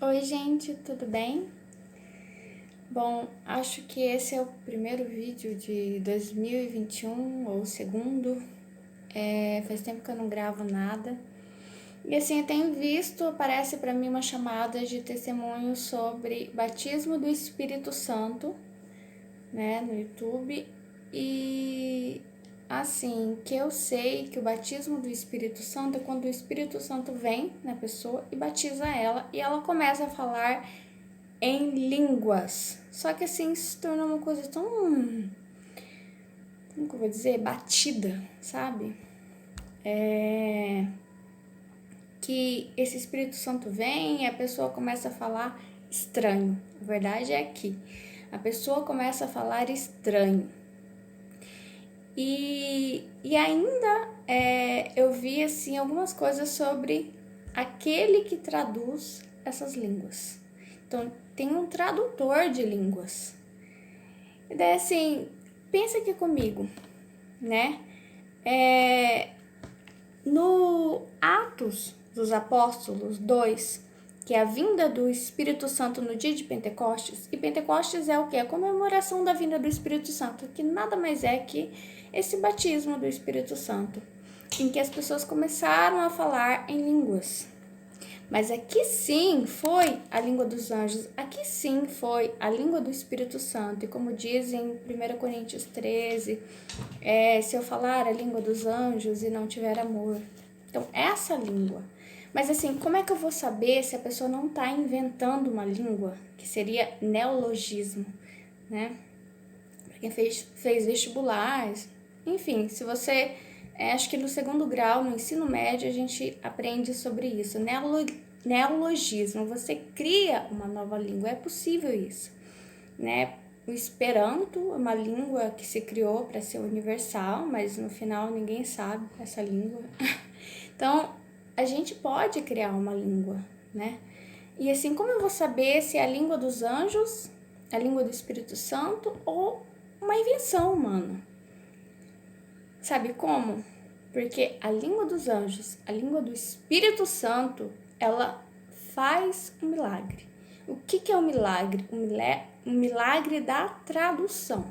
Oi, gente, tudo bem? Bom, acho que esse é o primeiro vídeo de 2021, ou o segundo. Faz tempo que eu não gravo nada. E assim, eu tenho visto, aparece para mim uma chamada de testemunho sobre batismo do Espírito Santo, né, no YouTube. E assim, que eu sei que o batismo do Espírito Santo é quando o Espírito Santo vem na pessoa e batiza ela, e ela começa a falar em línguas. Só que assim se tornou uma coisa tão, como que eu vou dizer, batida, sabe? Que esse Espírito Santo vem e a pessoa começa a falar estranho. A verdade é que a pessoa começa a falar estranho. E ainda eu vi assim algumas coisas sobre aquele que traduz essas línguas. Então tem um tradutor de línguas. E daí assim, pensa aqui comigo, né? No Atos dos Apóstolos 2, que é a vinda do Espírito Santo no dia de Pentecostes, e Pentecostes é o que? A comemoração da vinda do Espírito Santo, que nada mais é que esse batismo do Espírito Santo, em que as pessoas começaram a falar em línguas. Mas aqui sim foi a língua dos anjos, aqui sim foi a língua do Espírito Santo. E como diz em 1 Coríntios 13, se eu falar a língua dos anjos e não tiver amor. Então, essa língua. Mas assim, como é que eu vou saber se a pessoa não está inventando uma língua, que seria neologismo, né? Para quem fez vestibulares, enfim, se você... acho que no segundo grau, no ensino médio, a gente aprende sobre isso. Neologismo, você cria uma nova língua, é possível isso, né? O Esperanto é uma língua que se criou para ser universal, mas no final ninguém sabe essa língua. Então, a gente pode criar uma língua, né? E assim, como eu vou saber se é a língua dos anjos, a língua do Espírito Santo ou uma invenção humana? Sabe como? Porque a língua dos anjos, a língua do Espírito Santo, ela faz um milagre. O que é um milagre? Um milagre da tradução.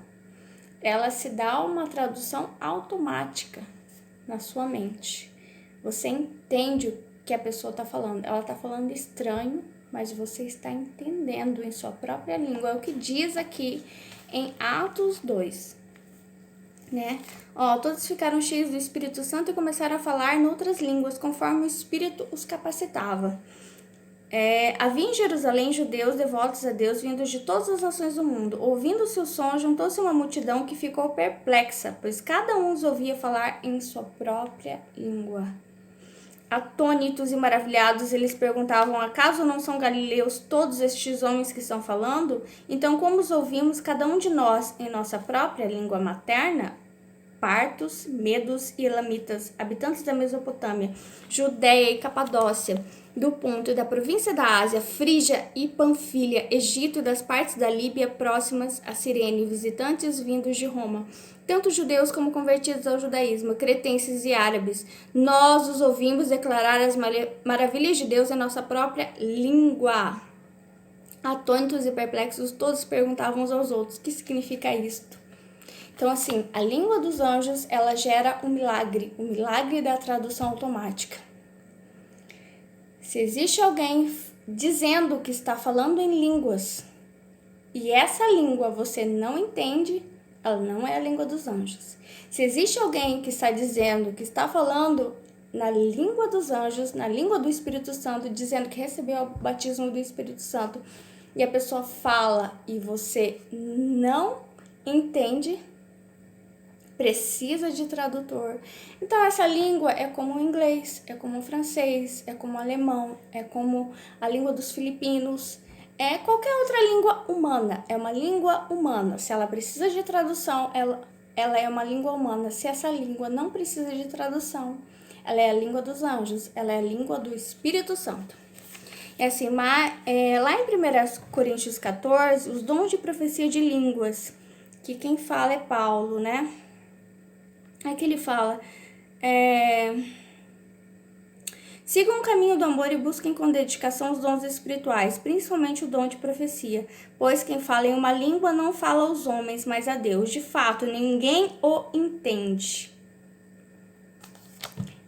Ela se dá uma tradução automática na sua mente. Você entende o que a pessoa está falando. Ela está falando estranho, mas você está entendendo em sua própria língua. É o que diz aqui em Atos 2. Né? Todos ficaram cheios do Espírito Santo e começaram a falar em outras línguas, conforme o Espírito os capacitava. Havia em Jerusalém judeus devotos a Deus vindos de todas as nações do mundo. Ouvindo seu som, juntou-se uma multidão que ficou perplexa, pois cada um os ouvia falar em sua própria língua. Atônitos e maravilhados, eles perguntavam: acaso não são galileus todos estes homens que estão falando? Então, como os ouvimos, cada um de nós, em nossa própria língua materna? Partos, medos e elamitas, habitantes da Mesopotâmia, Judéia e Capadócia, do Ponto e da província da Ásia, Frígia e Panfilha, Egito e das partes da Líbia próximas a Cirene, visitantes vindos de Roma, tanto judeus como convertidos ao judaísmo, cretenses e árabes, nós os ouvimos declarar as maravilhas de Deus em nossa própria língua. Atônitos e perplexos, todos perguntavam uns aos outros: o que significa isto? Então, assim, a língua dos anjos, ela gera o milagre da tradução automática. Se existe alguém dizendo que está falando em línguas e essa língua você não entende, ela não é a língua dos anjos. Se existe alguém que está dizendo que está falando na língua dos anjos, na língua do Espírito Santo, dizendo que recebeu o batismo do Espírito Santo, e a pessoa fala e você não entende, precisa de tradutor. Então, essa língua é como o inglês, é como o francês, é como o alemão, é como a língua dos filipinos, é qualquer outra língua humana, é uma língua humana. Se ela precisa de tradução, ela é uma língua humana. Se essa língua não precisa de tradução, ela é a língua dos anjos, ela é a língua do Espírito Santo. É assim, lá em 1 Coríntios 14, os dons de profecia de línguas, que quem fala é Paulo, né? Aqui ele fala: Sigam o caminho do amor e busquem com dedicação os dons espirituais, principalmente o dom de profecia, pois quem fala em uma língua não fala aos homens, mas a Deus. De fato, ninguém o entende.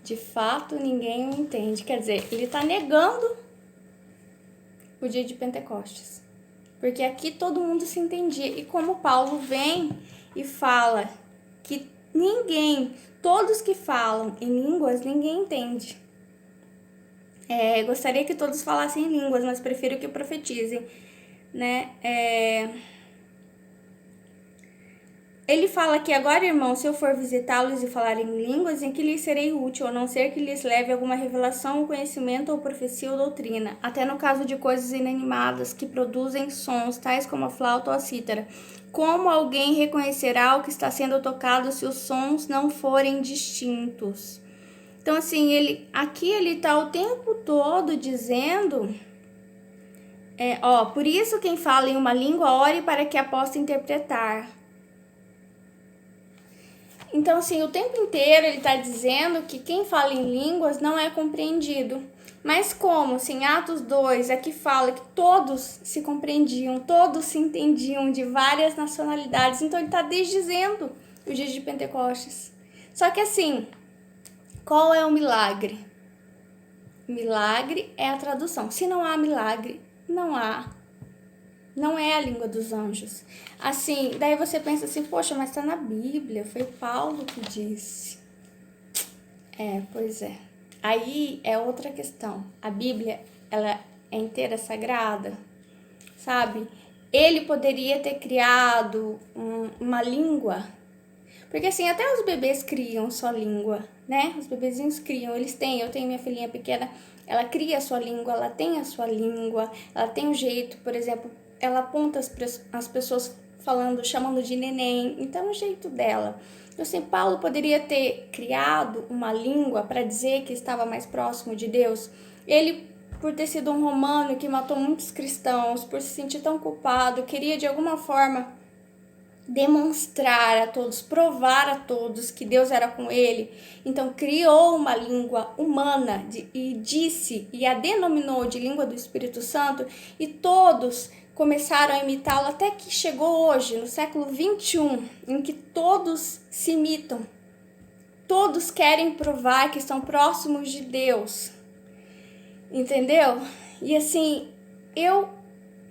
De fato, ninguém o entende. Quer dizer, ele está negando o dia de Pentecostes. Porque aqui todo mundo se entendia. E como Paulo vem e fala que todos que falam em línguas, ninguém entende. Gostaria que todos falassem em línguas, mas prefiro que profetizem, né? Ele fala que agora, irmão, se eu for visitá-los e falar em línguas, em que lhes serei útil, a não ser que lhes leve alguma revelação, conhecimento ou profecia ou doutrina, até no caso de coisas inanimadas que produzem sons, tais como a flauta ou a cítara. Como alguém reconhecerá o que está sendo tocado se os sons não forem distintos? Então, assim, ele tá o tempo todo dizendo... por isso quem fala em uma língua, ore para que a possa interpretar. Então, assim, o tempo inteiro ele está dizendo que quem fala em línguas não é compreendido. Mas como, assim, Atos 2, aqui fala que todos se compreendiam, todos se entendiam de várias nacionalidades. Então, ele está desdizendo o dia de Pentecostes. Só que, assim, qual é o milagre? Milagre é a tradução. Se não há milagre, não é a língua dos anjos. Assim, daí você pensa assim, poxa, mas tá na Bíblia, foi Paulo que disse. Pois é. Aí é outra questão. A Bíblia, ela é inteira sagrada, sabe? Ele poderia ter criado uma língua, porque assim, até os bebês criam sua língua, né? Os bebezinhos criam, eu tenho minha filhinha pequena, ela cria a sua língua, ela tem a sua língua, ela tem um jeito, por exemplo, ela aponta as pessoas chamando de neném, então é o jeito dela. Então, assim, Paulo poderia ter criado uma língua para dizer que estava mais próximo de Deus. Ele, por ter sido um romano que matou muitos cristãos, por se sentir tão culpado, queria de alguma forma demonstrar a todos, provar a todos que Deus era com ele. Então criou uma língua humana e a denominou de língua do Espírito Santo, e todos começaram a imitá-lo até que chegou hoje, no século 21, em que todos se imitam. Todos querem provar que estão próximos de Deus. Entendeu? E assim,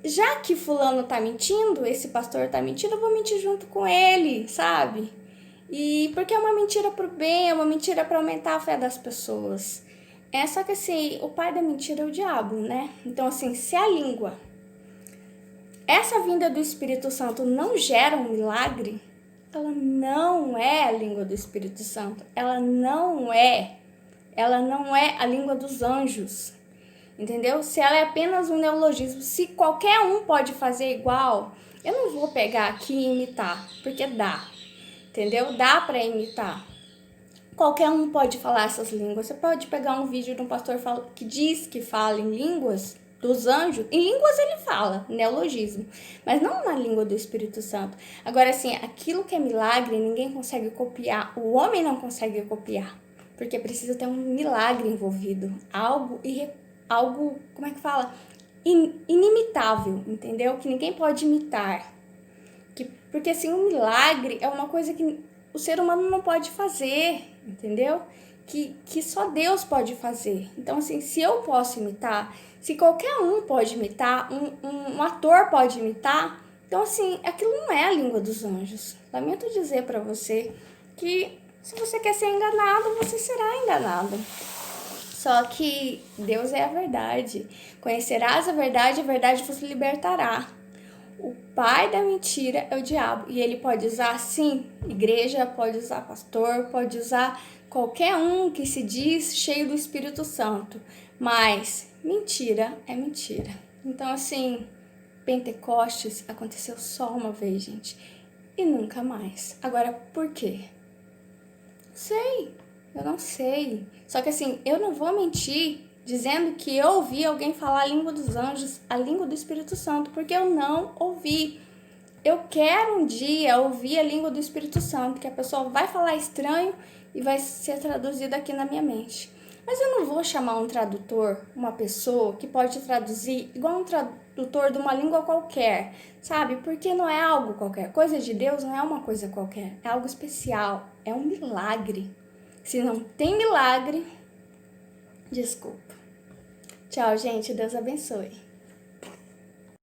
já que fulano tá mentindo, esse pastor tá mentindo, eu vou mentir junto com ele, sabe? E porque é uma mentira pro bem, é uma mentira para aumentar a fé das pessoas. Só que assim, o pai da mentira é o diabo, né? Então assim, se a língua, essa vinda do Espírito Santo não gera um milagre, ela não é a língua do Espírito Santo. Ela não é a língua dos anjos. Entendeu? Se ela é apenas um neologismo, se qualquer um pode fazer igual, eu não vou pegar aqui e imitar, porque dá, entendeu? Dá para imitar. Qualquer um pode falar essas línguas. Você pode pegar um vídeo de um pastor que diz que fala em línguas dos anjos. Em línguas ele fala, neologismo, mas não na língua do Espírito Santo. Agora, assim, aquilo que é milagre, ninguém consegue copiar. O homem não consegue copiar, porque precisa ter um milagre envolvido, algo, como é que fala? Inimitável, entendeu? Que ninguém pode imitar. Porque assim, um milagre é uma coisa que o ser humano não pode fazer, entendeu? Que só Deus pode fazer. Então, assim, se eu posso imitar, se qualquer um pode imitar, um ator pode imitar, então, assim, aquilo não é a língua dos anjos. Lamento dizer para você que se você quer ser enganado, você será enganado. Só que Deus é a verdade. Conhecerás a verdade vos libertará. O pai da mentira é o diabo. E ele pode usar, sim, igreja, pode usar pastor, pode usar qualquer um que se diz cheio do Espírito Santo. Mas mentira é mentira. Então, assim, Pentecostes aconteceu só uma vez, gente. E nunca mais. Agora, por quê? Eu não sei. Só que assim, eu não vou mentir dizendo que eu ouvi alguém falar a língua dos anjos, a língua do Espírito Santo, porque eu não ouvi. Eu quero um dia ouvir a língua do Espírito Santo, que a pessoa vai falar estranho e vai ser traduzida aqui na minha mente. Mas eu não vou chamar um tradutor, uma pessoa que pode traduzir igual um tradutor de uma língua qualquer, sabe? Porque não é algo qualquer. Coisa de Deus não é uma coisa qualquer, é algo especial, é um milagre. Se não tem milagre, desculpa. Tchau, gente. Deus abençoe.